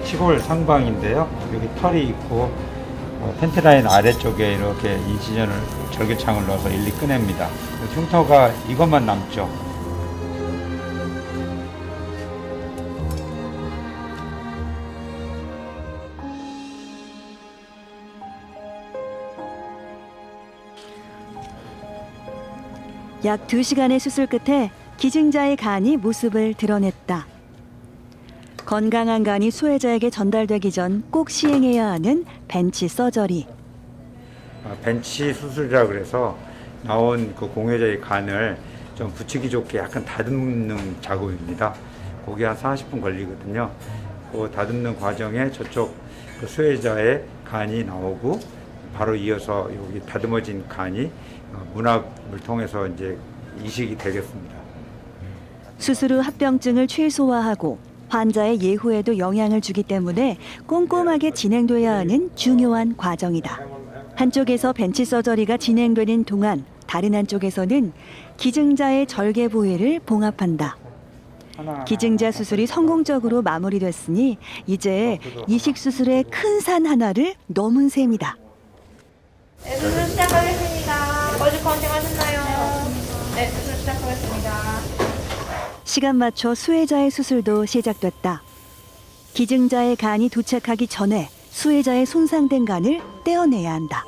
치골 상방인데요. 여기 털이 있고 텐트라인 아래쪽에 이렇게 인시전을 절개창을 넣어서 일일이 꺼냅니다. 흉터가 이것만 남죠. 약 2시간의 수술 끝에 기증자의 간이 모습을 드러냈다. 건강한 간이 수혜자에게 전달되기 전 꼭 시행해야 하는 벤치 서저리. 벤치 수술이라 그래서 나온 그 공여자의 간을 좀 붙이기 좋게 약간 다듬는 작업입니다. 그게 한 40분 걸리거든요. 그 다듬는 과정에 저쪽 그 수혜자의 간이 나오고 바로 이어서 여기 다듬어진 간이 문압을 통해서 이제 이식이 되겠습니다. 수술 후 합병증을 최소화하고 환자의 예후에도 영향을 주기 때문에 꼼꼼하게 진행돼야 하는 중요한 과정이다. 한쪽에서 벤치 서저리가 진행되는 동안 다른 한쪽에서는 기증자의 절개 부위를 봉합한다. 기증자 수술이 성공적으로 마무리됐으니 이제 이식 수술의 큰 산 하나를 넘은 셈이다. 네, 수술 시작하겠습니다. 어디 건강하셨나요? 네, 수술 시작하겠습니다. 시간 맞춰 수혜자의 수술도 시작됐다. 기증자의 간이 도착하기 전에 수혜자의 손상된 간을 떼어내야 한다.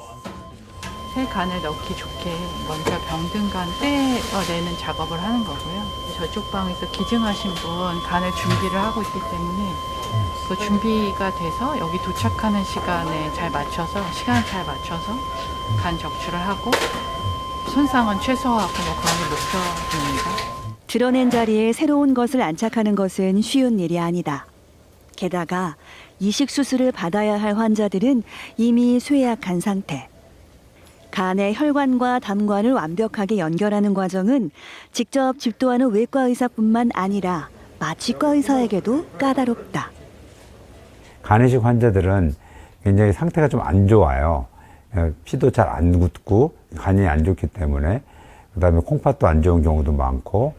새 간을 넣기 좋게 먼저 병든 간 떼어내는 작업을 하는 거고요. 저쪽 방에서 기증하신 분 간을 준비를 하고 있기 때문에 그 준비가 돼서 여기 도착하는 시간을 잘 맞춰서 간 적출을 하고 손상은 최소화하고 그런 게 목표입니다. 드러낸 자리에 새로운 것을 안착하는 것은 쉬운 일이 아니다. 게다가 이식 수술을 받아야 할 환자들은 이미 쇠약한 상태. 간의 혈관과 담관을 완벽하게 연결하는 과정은 직접 집도하는 외과 의사뿐만 아니라 마취과 의사에게도 까다롭다. 간이식 환자들은 굉장히 상태가 좀 안 좋아요. 피도 잘 안 굳고 간이 안 좋기 때문에 그다음에 콩팥도 안 좋은 경우도 많고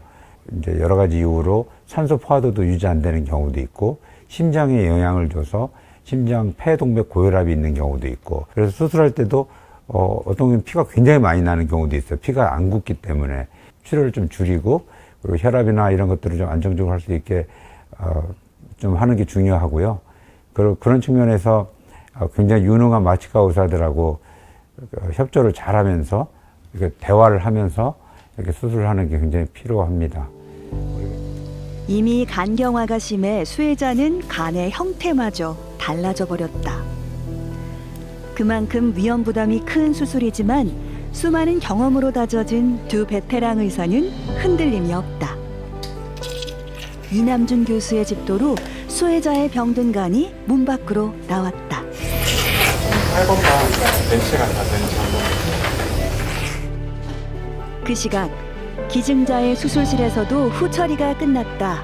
이제 여러 가지 이유로 산소 포화도도 유지 안 되는 경우도 있고 심장에 영향을 줘서 심장 폐동맥 고혈압이 있는 경우도 있고 그래서 수술할 때도 어떤 경우는 피가 굉장히 많이 나는 경우도 있어요. 피가 안 굳기 때문에 출혈을 좀 줄이고 그리고 혈압이나 이런 것들을 좀 안정적으로 할 수 있게 좀 하는 게 중요하고요. 그런 측면에서 굉장히 유능한 마취과 의사들하고 협조를 잘하면서 이렇게 대화를 하면서 이렇게 수술하는 게 굉장히 필요합니다. 이미 간경화가 심해 수혜자는 간의 형태마저 달라져 버렸다. 그만큼 위험 부담이 큰 수술이지만 수많은 경험으로 다져진 두 베테랑 의사는 흔들림이 없다. 이남준 교수의 집도로 수혜자의 병든 간이 문 밖으로 나왔다. 8번만 벤치가 다 되는 정도. 그 시각 기증자의 수술실에서도 후처리가 끝났다.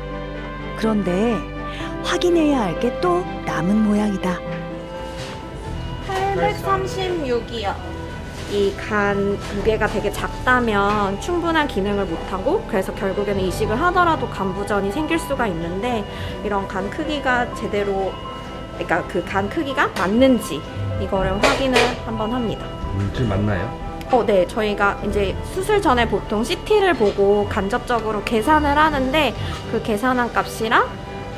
그런데 확인해야 할 게 또 남은 모양이다. 836이요. 이 간 무게가 되게 작다면 충분한 기능을 못하고 그래서 결국에는 이식을 하더라도 간 부전이 생길 수가 있는데 이런 간 크기가 제대로 그러니까 그 간 크기가 맞는지 이거를 확인을 한번 합니다. 지금 맞나요? 네. 저희가 이제 수술 전에 보통 CT를 보고 간접적으로 계산을 하는데 그 계산한 값이랑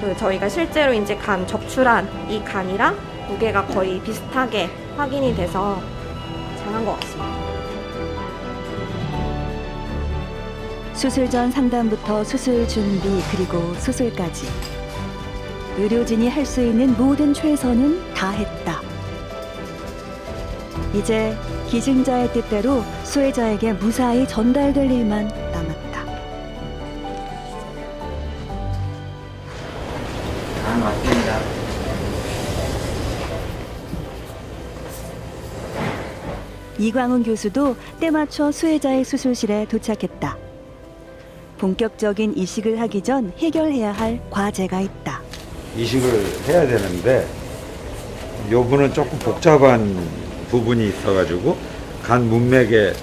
그 저희가 실제로 이제 간 적출한 이 간이랑 무게가 거의 비슷하게 확인이 돼서 잘한 것 같습니다. 수술 전 상담부터 수술 준비 그리고 수술까지 의료진이 할 수 있는 모든 최선은 다했다. 이제 기증자의 뜻대로 수혜자에게 무사히 전달될 일만 남았다. 맞습니다. 이광훈 교수도 때맞춰 수혜자의 수술실에 도착했다. 본격적인 이식을 하기 전 해결해야 할 과제가 있다. 이식을 해야 되는데 요분은 조금 복잡한 부분이 있어가지고 간 문맥에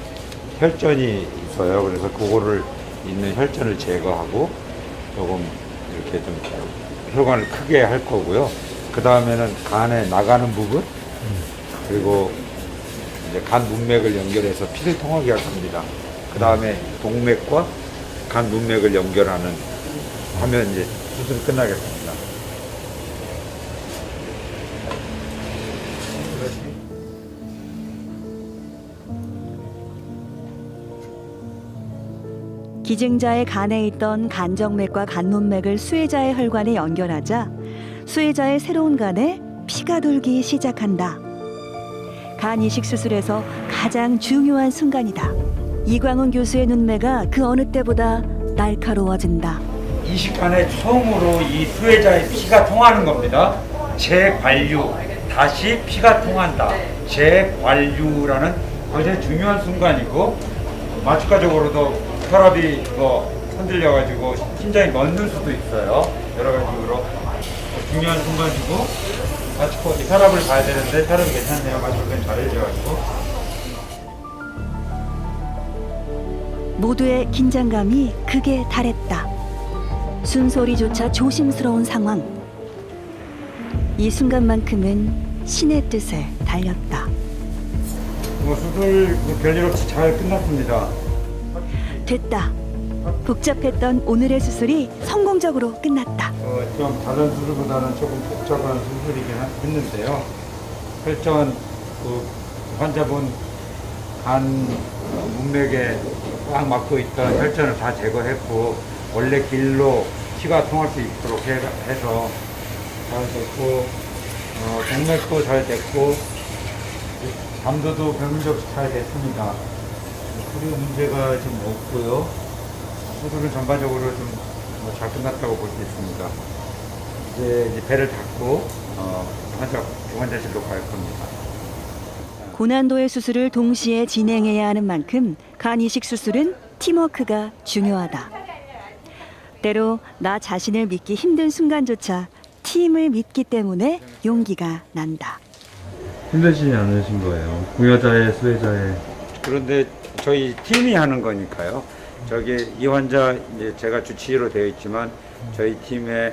혈전이 있어요. 그래서 그거를 있는 혈전을 제거하고 조금 이렇게 좀 혈관을 크게 할 거고요. 그 다음에는 간에 나가는 부분, 그리고 이제 간 문맥을 연결해서 피를 통하게 할 겁니다. 그 다음에 동맥과 간 문맥을 연결하는 하면 이제 수술이 끝나겠습니다. 기증자의 간에 있던 간정맥과 간문맥을 수혜자의 혈관에 연결하자 수혜자의 새로운 간에 피가 돌기 시작한다. 간 이식 수술에서 가장 중요한 순간이다. 이광훈 교수의 눈매가 그 어느 때보다 날카로워진다. 이식간에 처음으로 이 수혜자의 피가 통하는 겁니다. 재관류, 다시 피가 통한다. 재관류라는 굉장히 중요한 순간이고, 마취과적으로도 혈압이 흔들려가지고 심장이 멎는 수도 있어요. 여러 가지 이유로 중요한 순간이고, 마취과 혈압을 봐야 되는데 혈압이 괜찮네요. 마취과 잘해줘가지고. 모두의 긴장감이 극에 달했다. 순소리조차 조심스러운 상황. 이 순간만큼은 신의 뜻에 달렸다. 수술 별일 없이 잘 끝났습니다. 됐다. 복잡했던 오늘의 수술이 성공적으로 끝났다. 좀 다른 수술보다는 조금 복잡한 수술이긴 했는데요. 혈전 환자분 간 문맥에 꽉 막고 있던 혈전을 다 제거했고, 원래 길로 피가 통할 수 있도록 해서 잘 됐고, 동맥도 잘 됐고, 잠도도 별문제 없이 잘 됐습니다. 그리고 문제가 지금 없고요. 수술은 전반적으로 좀 잘 끝났다고 볼 수 있습니다. 이제 배를 닫고 중환자실로 갈 겁니다. 고난도의 수술을 동시에 진행해야 하는 만큼 간 이식 수술은 팀워크가 중요하다. 때로 나 자신을 믿기 힘든 순간조차 팀을 믿기 때문에 용기가 난다. 힘들지 않으신 거예요. 공여자의 수혜자의. 그런데 저희 팀이 하는 거니까요. 이 환자 이제 제가 주치의로 되어 있지만 저희 팀에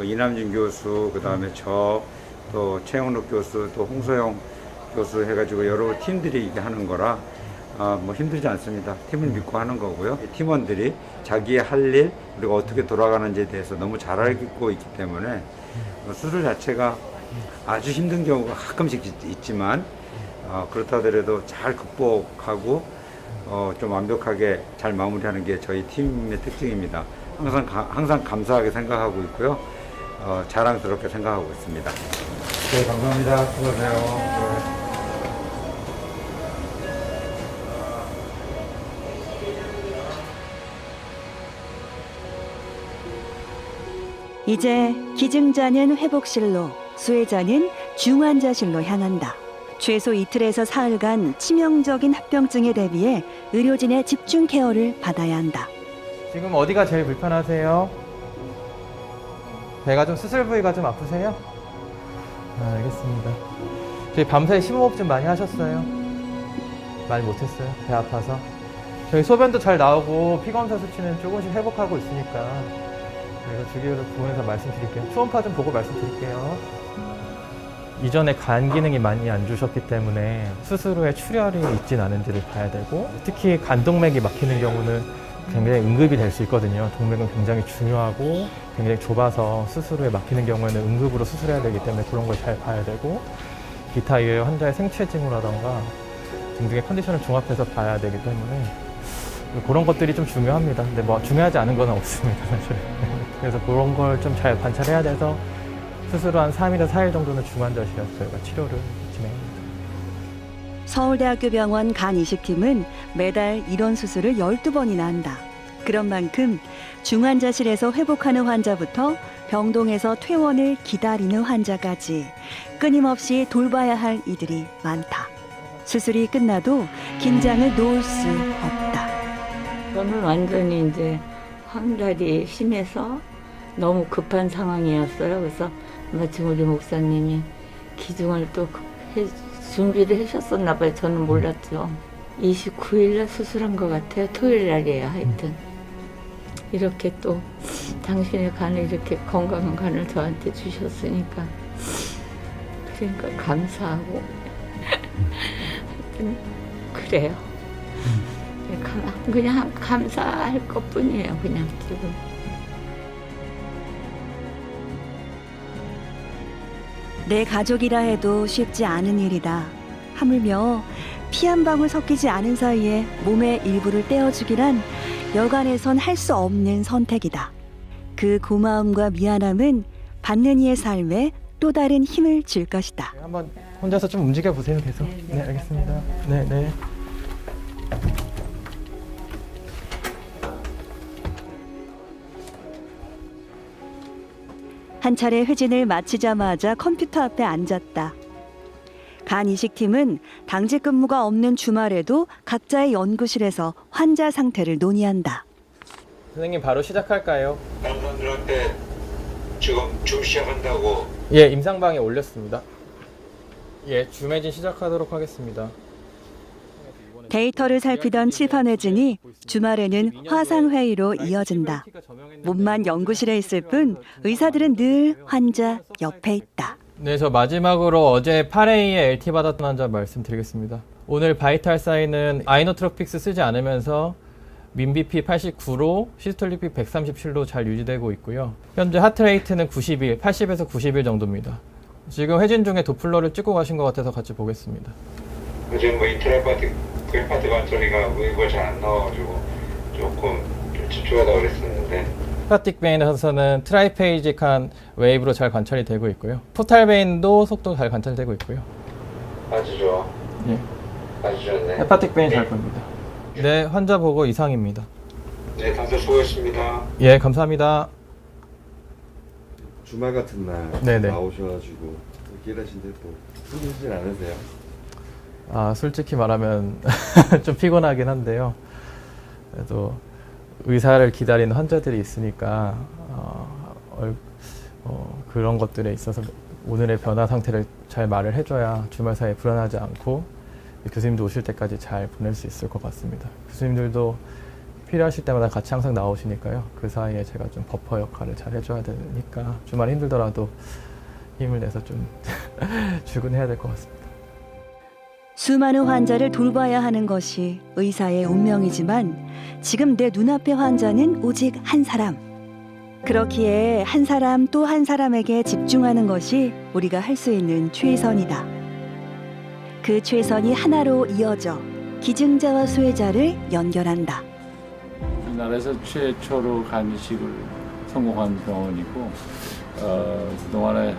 이남준 교수, 그 다음에 또 최영록 교수, 또 홍소영 교수 해가지고 여러 팀들이 이게 하는 거라 힘들지 않습니다. 팀을 믿고 하는 거고요. 팀원들이 자기의 할 일, 그리고 어떻게 돌아가는지에 대해서 너무 잘 알고 있기 때문에 수술 자체가 아주 힘든 경우가 가끔씩 있지만 그렇다 하더라도 잘 극복하고 좀 완벽하게 잘 마무리하는 게 저희 팀의 특징입니다. 항상 감사하게 생각하고 있고요. 자랑스럽게 생각하고 있습니다. 네, 감사합니다. 수고하세요. 이제 기증자는 회복실로, 수혜자는 중환자실로 향한다. 최소 이틀에서 사흘간 치명적인 합병증에 대비해 의료진의 집중 케어를 받아야 한다. 지금 어디가 제일 불편하세요? 배가 좀 수술 부위가 좀 아프세요? 알겠습니다. 저희 밤새 심호흡 좀 많이 하셨어요? 많이 못했어요? 배 아파서? 저희 소변도 잘 나오고 피검사 수치는 조금씩 회복하고 있으니까 이거 주기적으로 부분에서 말씀드릴게요. 초음파 좀 보고 말씀드릴게요. 이전에 간 기능이 많이 안 좋으셨기 때문에 수술 후에 출혈이 있진 않은지를 봐야 되고, 특히 간동맥이 막히는 경우는 굉장히 응급이 될 수 있거든요. 동맥은 굉장히 중요하고 굉장히 좁아서 수술 후에 막히는 경우에는 응급으로 수술해야 되기 때문에 그런 걸 잘 봐야 되고, 기타 이외에 환자의 생체 징후라던가 등등의 컨디션을 종합해서 봐야 되기 때문에 그런 것들이 좀 중요합니다. 근데 중요하지 않은 건 없습니다, 사실. 그래서 그런 걸 좀 잘 관찰해야 돼서 수술 후 한 3일에서 4일 정도는 중환자실에서 저희가 치료를 진행합니다. 서울대학교 병원 간 이식팀은 매달 이런 수술을 12번이나 한다. 그런 만큼 중환자실에서 회복하는 환자부터 병동에서 퇴원을 기다리는 환자까지 끊임없이 돌봐야 할 이들이 많다. 수술이 끝나도 긴장을 놓을 수 없다. 저는 완전히 이제 환절이 심해서 너무 급한 상황이었어요. 그래서 마침 우리 목사님이 기증을 또 준비를 하셨었나 봐요. 저는 몰랐죠. 29일날 수술한 것 같아요. 토요일 날이에요. 하여튼 이렇게 또 당신의 간을, 이렇게 건강한 간을 저한테 주셨으니까 그러니까 감사하고 그래요. 그냥 감사할 것뿐이에요. 그냥 지금. 내 가족이라 해도 쉽지 않은 일이다. 하물며 피 한 방울 섞이지 않은 사이에 몸의 일부를 떼어주기란 여간에선 할 수 없는 선택이다. 그 고마움과 미안함은 받는 이의 삶에 또 다른 힘을 줄 것이다. 한번 혼자서 좀 움직여 보세요. 계속. 네, 알겠습니다. 네, 네. 한 차례 회진을 마치자마자 컴퓨터 앞에 앉았다. 간 이식팀은 당직 근무가 없는 주말에도 각자의 연구실에서 환자 상태를 논의한다. 선생님 바로 시작할까요? 다른 분들한테 지금 줌 시작한다고. 예, 임상방에 올렸습니다. 예, 줌회진 시작하도록 하겠습니다. 데이터를 살피던 칠판 회진이 주말에는 화상 회의로 이어진다. 몸만 연구실에 있을 뿐 의사들은 늘 환자 옆에 있다. 네, 저 마지막으로 어제 8A에 LT 받았던 환자 말씀드리겠습니다. 오늘 바이탈 사인은 아이노트로픽스 쓰지 않으면서 민비피 89로 시스톨리픽 137로 잘 유지되고 있고요. 현재 하트레이트는 90일, 80에서 90일 정도입니다. 지금 회진 중에 도플러를 찍고 가신 것 같아서 같이 보겠습니다. 지금 뭐 이트라파틱 그래파트 관소리가 웨이브가 잘 안 나와가지고 조금 좀 집중하다고 그랬었는데. 헤파틱 베인에서는 트라이페이직한 웨이브로 잘 관찰이 되고 있고요. 포탈 베인도 속도 잘 관찰되고 있고요. 아주 좋아. 예. 아주 좋네. 헤파틱 베인 잘 보입니다. 네, 환자 보고 이상입니다. 네, 다들 수고했습니다. 예, 감사합니다. 주말 같은 날 네네. 나오셔가지고 일하신데 또 힘드시진 않으세요? 아, 솔직히 말하면 좀 피곤하긴 한데요. 그래도 의사를 기다리는 환자들이 있으니까 그런 것들에 있어서 오늘의 변화 상태를 잘 말을 해줘야 주말 사이에 불안하지 않고 교수님도 오실 때까지 잘 보낼 수 있을 것 같습니다. 교수님들도 필요하실 때마다 같이 항상 나오시니까요. 그 사이에 제가 좀 버퍼 역할을 잘 해줘야 되니까 주말 힘들더라도 힘을 내서 좀 출근해야 될 것 같습니다. 수많은 환자를 돌봐야 하는 것이 의사의 운명이지만 지금 내 눈앞의 환자는 오직 한 사람. 그렇기에 한 사람 또 한 사람에게 집중하는 것이 우리가 할 수 있는 최선이다. 그 최선이 하나로 이어져 기증자와 수혜자를 연결한다. 우리나라에서 최초로 간 이식을 성공한 병원이고 그동안에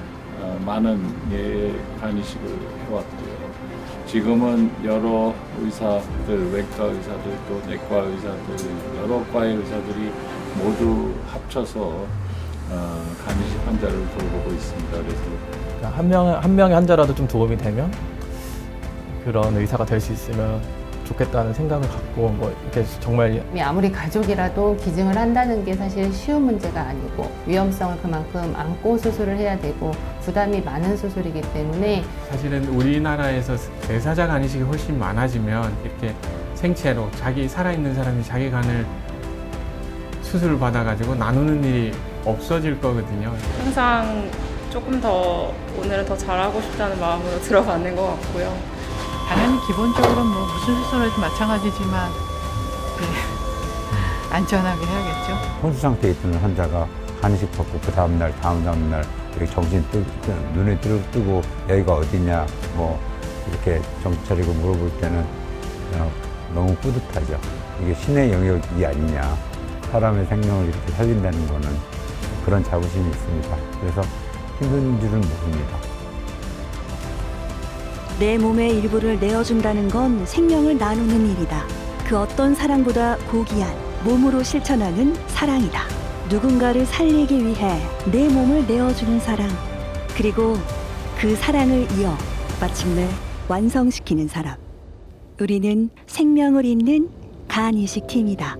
많은 간 이식을 해왔고요. 지금은 여러 의사들, 외과 의사들, 또 내과 의사들, 여러 과의 의사들이 모두 합쳐서 간 이식 환자를 돌보고 있습니다. 그래서 한 명의 환자라도 좀 도움이 되면 그런 의사가 될 수 있으면 좋겠다는 생각을 갖고 이렇게 정말 아무리 가족이라도 기증을 한다는 게 사실 쉬운 문제가 아니고 위험성을 그만큼 안고 수술을 해야 되고 부담이 많은 수술이기 때문에 사실은 우리나라에서 뇌사자 간 이식이 훨씬 많아지면 이렇게 생체로 자기 살아있는 사람이 자기 간을 수술을 받아가지고 나누는 일이 없어질 거거든요. 항상 조금 더 오늘은 더 잘하고 싶다는 마음으로 들어가는 것 같고요. 당연히 기본적으로 뭐 무슨 수술이든 마찬가지지만 안전하게 해야겠죠. 혼수 상태에 있던 환자가 간이식 받고 그 다음날 이렇게 정신 눈에 뜨고 여기가 어디냐 뭐 이렇게 정신 차리고 물어볼 때는 너무 뿌듯하죠. 이게 신의 영역이 아니냐. 사람의 생명을 이렇게 살린다는 거는 그런 자부심이 있습니다. 그래서 힘든 줄은 모릅니다. 내 몸의 일부를 내어준다는 건 생명을 나누는 일이다. 그 어떤 사랑보다 고귀한 몸으로 실천하는 사랑이다. 누군가를 살리기 위해 내 몸을 내어주는 사랑. 그리고 그 사랑을 이어 마침내 완성시키는 사람. 우리는 생명을 잇는 간 이식 팀이다.